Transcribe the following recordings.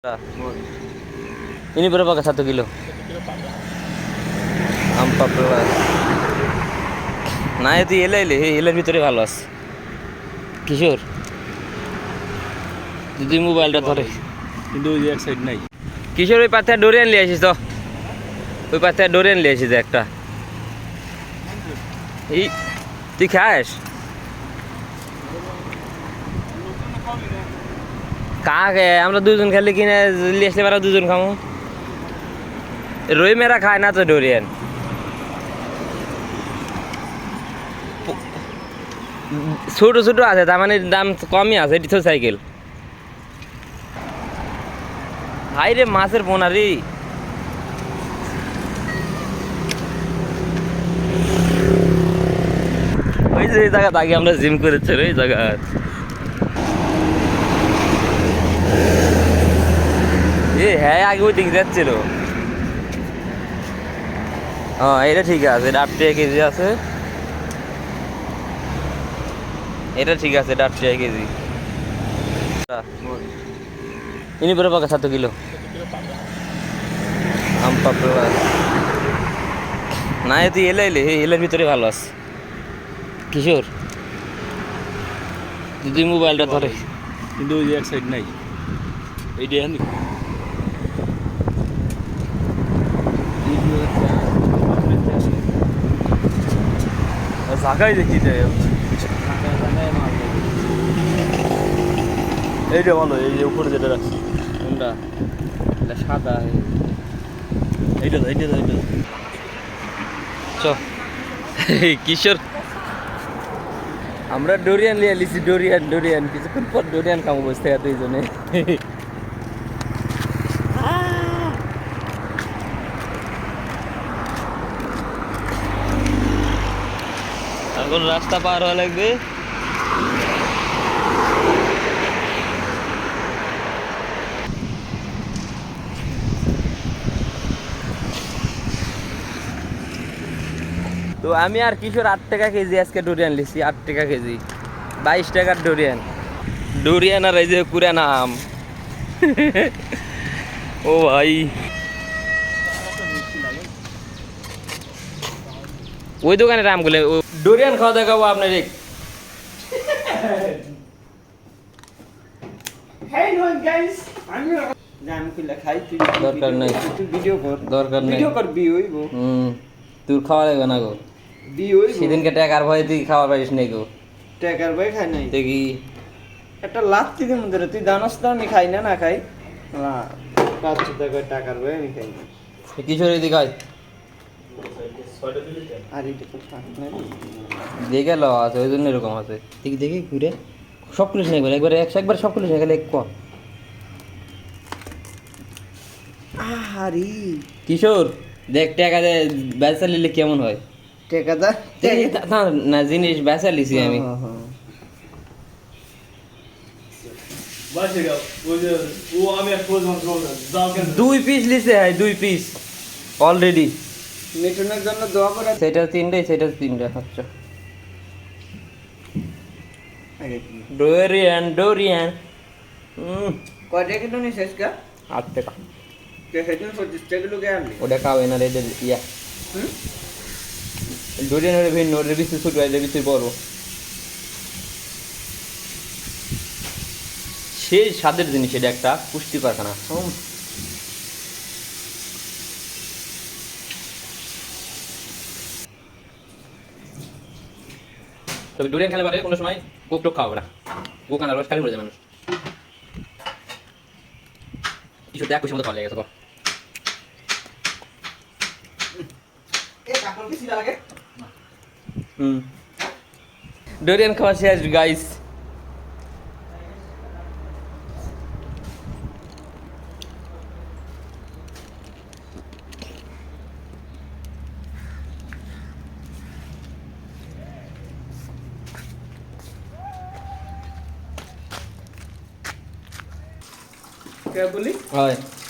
Ini berapa ke 1 kilo? 14. না তুই এলের ভিতরে ভালো আছে কিশোর যদি মোবাইলটা ধরে কিন্তু ওই এক সাইড নাই কিশোর ওই পাথে ডোরিয়ান নিয়ে আসিস তো ওই পাথে ডোরিয়ান নিয়ে আসিস একটা এই তুই খাস কাকে আমরা দুজন খেলে কিনে নিয়ে আসলে পারা দুজন খামো রই মেরা খায় না তো ডোরিয়ান ছোট ছোট আছে তার মানে দাম কমই আছে এটি তো সাইকেল হাই রে মাছের পোনারি ওই যে এই জায়গা আগে আমরা জিম করেছি ওই জায়গা হ্যাঁ আগে ওই দিকে যাচ্ছিল হ্যাঁ এটা ঠিক আছে এটা 8 টাকা কেজি আছে এটা ঠিক আছে এটা 8 টাকা KG ini berapa ke 1 kilo? 14. না তুই এলের ভিতরে ভালো আছে কিশোর যদি মোবাইলটা ধরে কিন্তু ওই এক সাইড নাই এইটা জানি জায়গায় দেখি যায় এইটা ভালো এই যে উপরে যেটা রাখছি কোনটা এটা সাদা এইটা চ কিশোর আমরা ডোরিয়ান লিয়ে লিছি ডোরিয়ান কিছুক্ষণ পর ডোরিয়ান খাবো বসে থাকে দুইজনে এখন রাস্তা পার হওয়া লাগবে তো আমি আর কিশোর 8 টাকা কেজি আজকে ডোরিয়ান লিছি 8 টাকা কেজি 22 টাকার ডোরিয়ান আর এই যে কুরান আম ও ভাই ওই দোকানের আমগুলো ডোরিয়ান খাওয়া দেখাবো আপনার এক দরকার নাই তোর খাওয়া লাগবে না গো সেদিনকে টাকার ভয়ে তুই খাওয়া পারিস নাই গো টাকার ভয় খাই নাই দেখি একটা লাত্তি দিন মধ্যে তুই জানাস তো আমি খাই না খাই 500 টাকার ভয় আমি খাই না কিশোর এদিকে আয় আর এটা তো থাক না দেখে ল আছে ওই জন্য এরকম আছে ঠিক দেখি ঘুরে সব পুলিশ নেই একবার একবার সব পুলিশ নেই গেলে এক কম আহারি কিশোর দেখ টাকা দে বেচা নিলে কেমন হয় টাকাদার না জিনিস বেচা লিছি আমি দুই পিস লিছে হয় 2 পিস অলরেডি মিঠুনের জন্য দোয়া করে সেটা 3টে আচ্ছা ডোরিয়ান কয় টাকা কিলো নিস আজকে 8 টাকা সেদিন 25 টাকা লোকে আনলি ওটা খাওয়াবে না রে ইয়া ডোরিয়ান হলে ভিন্ন ওটা বেশি ছোট হয় বেশি বড় সেই স্বাদের জিনিস এটা একটা পুষ্টিকর খানা তবে ডোরিয়ান খেলে পারে কোনো সময় কোক টোক খাওয়াবে না কোক আনার রস খালি মরে যায় মানুষ কিছু দেখ খুশি মতো খাওয়া লেগেছে ডোরিয়ান খাওয়া শেষ গাইস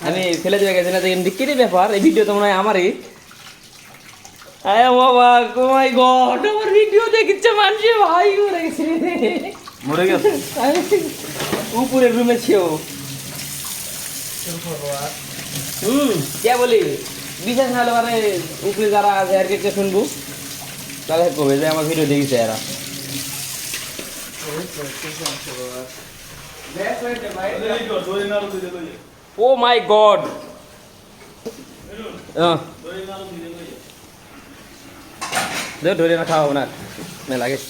আমি ফেলে দিয়ে গেছি না দেখেন কি ব্যাপার এই ভিডিও তো মনে হয় আমারই আরে বাবা ও মাই গড আমার ভিডিও দেখিচ্ছে মানুষ ভাই মরে গেছে মরে গেছে উপরের রুমে ছিল কে বলি বিশেষ না হলে মানে উপরে যারা আছে আর কে শুনবো তাহলে কবে যে আমার ভিডিও দেখিছে এরা ও মাই গড ধরে না খাওয়া না মেলা গেছে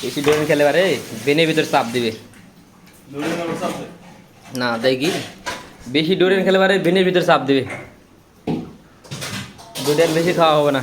বেশি ডোরেন খেলে পারে বেনের ভিতরে চাপ দিবে না দেখি বেশি ডোরেন খেলে পারে বেনের ভিতরে চাপ দিবে ডোরেন বেশি খাওয়া হবে না